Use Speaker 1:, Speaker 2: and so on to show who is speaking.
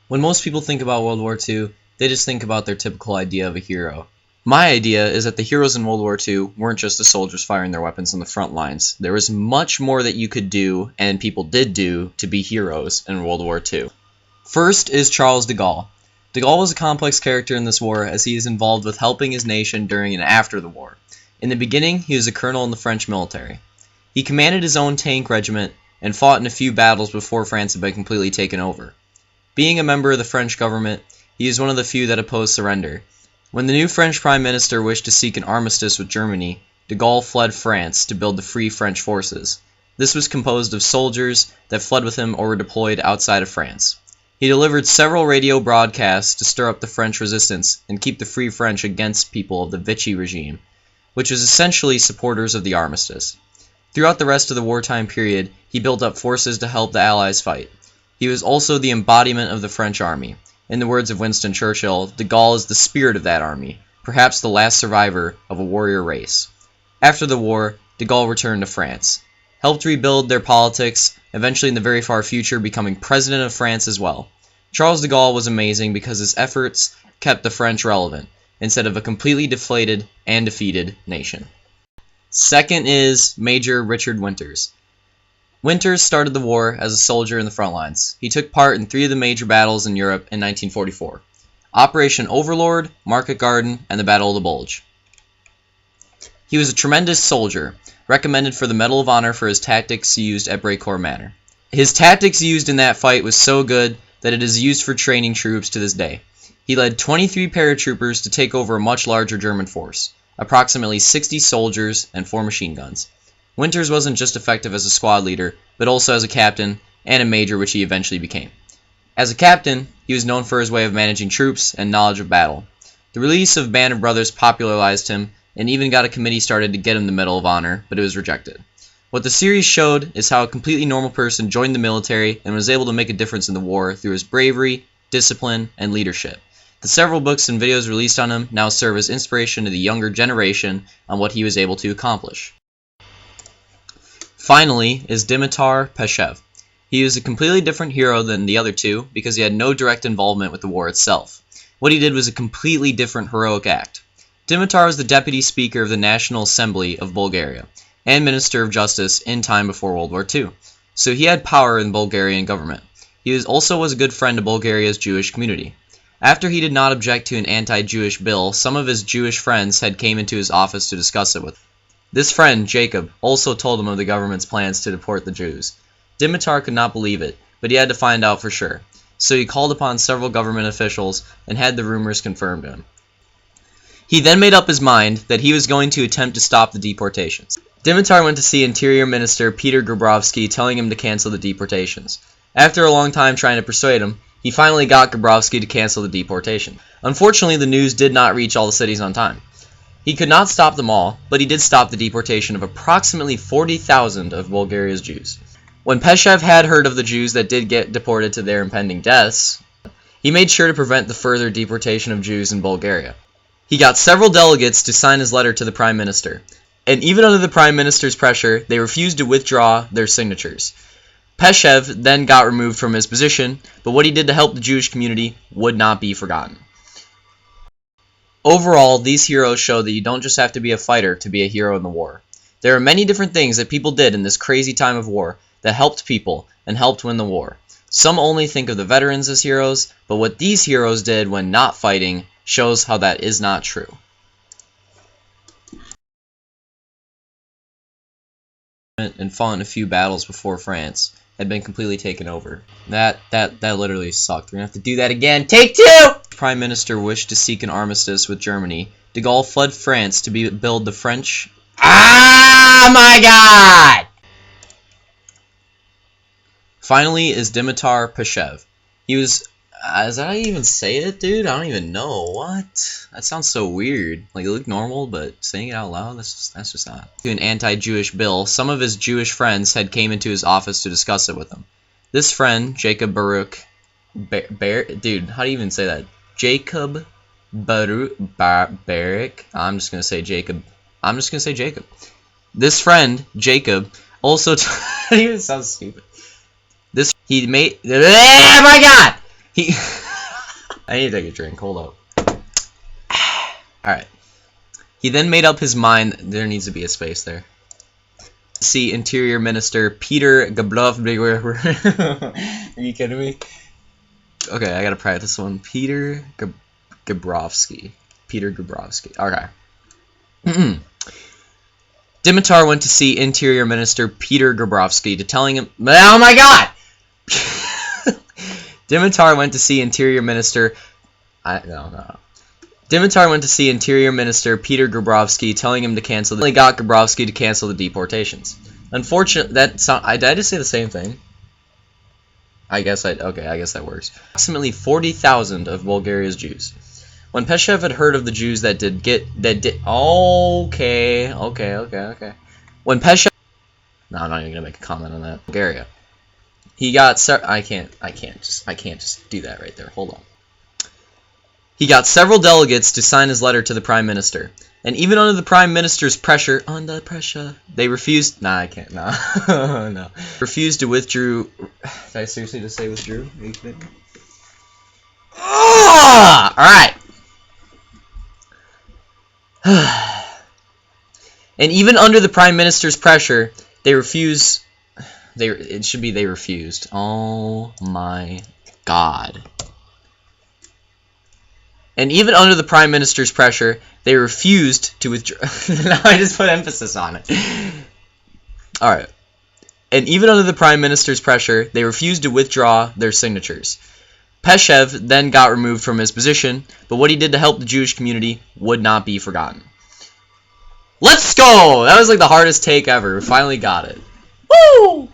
Speaker 1: When most people think about World War II, they just think about their typical idea of a hero. My idea is that the heroes in World War II weren't just the soldiers firing their weapons on the front lines. There was much more that you could do, and people did do, to be heroes in World War II. First is Charles de Gaulle. De Gaulle was a complex character in this war as he is involved with helping his nation during and after the war. In the beginning, he was a colonel in the French military. He commanded his own tank regiment and fought in a few battles before France had been completely taken over. Being a member of the French government, he is one of the few that opposed surrender. When the new French Prime Minister wished to seek an armistice with Germany, de Gaulle fled France to build the Free French Forces. This was composed of soldiers that fled with him or were deployed outside of France. He delivered several radio broadcasts to stir up the French resistance and keep the Free French against people of the Vichy regime, which was essentially supporters of the armistice. Throughout the rest of the wartime period, he built up forces to help the Allies fight. He was also the embodiment of the French army. In the words of Winston Churchill, de Gaulle is the spirit of that army, perhaps the last survivor of a warrior race. After the war, de Gaulle returned to France, helped rebuild their politics, eventually in the very far future becoming president of France as well. Charles de Gaulle was amazing because his efforts kept the French relevant, instead of a completely deflated and defeated nation. Second is Major Richard Winters. Winters started the war as a soldier in the front lines. He took part in 3 of the major battles in Europe in 1944. Operation Overlord, Market Garden, and the Battle of the Bulge. He was a tremendous soldier, recommended for the Medal of Honor for his tactics used at Brecourt Manor. His tactics used in that fight was so good that it is used for training troops to this day. He led 23 paratroopers to take over a much larger German force, approximately 60 soldiers and 4 machine guns. Winters wasn't just effective as a squad leader, but also as a captain and a major, which he eventually became. As a captain, he was known for his way of managing troops and knowledge of battle. The release of Band of Brothers popularized him and even got a committee started to get him the Medal of Honor, but it was rejected. What the series showed is how a completely normal person joined the military and was able to make a difference in the war through his bravery, discipline, and leadership. The several books and videos released on him now serve as inspiration to the younger generation on what he was able to accomplish. Finally is Dimitar Peshev. He was a completely different hero than the other two because he had no direct involvement with the war itself. What he did was a completely different heroic act. Dimitar was the deputy speaker of the National Assembly of Bulgaria and Minister of Justice in time before World War II, so he had power in the Bulgarian government. He also was a good friend to Bulgaria's Jewish community. After he did not object to an anti-Jewish bill, some of his Jewish friends had came into his office to discuss it with him. This friend, Jacob, also told him of the government's plans to deport the Jews. Dimitar could not believe it, but he had to find out for sure. So he called upon several government officials and had the rumors confirmed to him. He then made up his mind that he was going to attempt to stop the deportations. Dimitar went to see Interior Minister Peter Grabowski, telling him to cancel the deportations. After a long time trying to persuade him, he finally got Grabowski to cancel the deportation. Unfortunately, the news did not reach all the cities on time. He could not stop them all, but he did stop the deportation of approximately 40,000 of Bulgaria's Jews. When Peshev had heard of the Jews that did get deported to their impending deaths, he made sure to prevent the further deportation of Jews in Bulgaria. He got several delegates to sign his letter to the Prime Minister, and even under the Prime Minister's pressure, they refused to withdraw their signatures. Peshev then got removed from his position, but what he did to help the Jewish community would not be forgotten. Overall, these heroes show that you don't just have to be a fighter to be a hero in the war. There are many different things that people did in this crazy time of war that helped people and helped win the war. Some only think of the veterans as heroes, but what these heroes did when not fighting shows how that is not true. And fought in a few battles before France had been completely taken over. That literally sucked. We're gonna have to do that again. Take 2! Prime Minister wished to seek an armistice with Germany. De Gaulle fled France to build the French. Ah my God! Finally is Dimitar Peshev. He was. Is that how you even say it, dude? I don't even know. What? That sounds so weird. Like, it looked normal, but saying it out loud, that's just not. To an anti-Jewish bill, some of his Jewish friends had came into his office to discuss it with him. This friend, Jacob Baruch, dude, how do you even say that? Jacob Baruch. I'm just gonna say Jacob. This friend, Jacob, also. That even sounds stupid. Oh my God! He I need to take a drink. Hold up. Alright. He then made up his mind. There needs to be a space there. See Interior Minister Peter Gabrov. Are you kidding me? Okay, I gotta practice one. Peter Gabrovsky. Peter Gabrovsky. Okay. Dimitar went to see Interior Minister Peter Gabrovsky to telling him. Oh my God! Dimitar went to see Interior Minister. No. Dimitar went to see Interior Minister Peter Gabrovsky, telling him to cancel. They got Gabrovsky to cancel the deportations. Unfortunately, did I just say the same thing? I guess that works. Approximately 40,000 of Bulgaria's Jews. When Peshev had heard of the Jews that did. Okay. When Peshev. No, I'm not even gonna make a comment on that. Bulgaria. He got. I can't just do that right there. Hold on. He got several delegates to sign his letter to the Prime Minister. And even under the Prime Minister's pressure, they refused. Nah, I can't. Nah. No. Refused to withdraw. Did I seriously just say withdrew? Alright. And even under the Prime Minister's pressure, they refused. It should be they refused. Oh my God. And even under the Prime Minister's pressure, they refused to withdraw. Now I just put emphasis on it. Alright. And even under the Prime Minister's pressure, they refused to withdraw their signatures. Peshev then got removed from his position, but what he did to help the Jewish community would not be forgotten. Let's go! That was like the hardest take ever. We finally got it. Woo!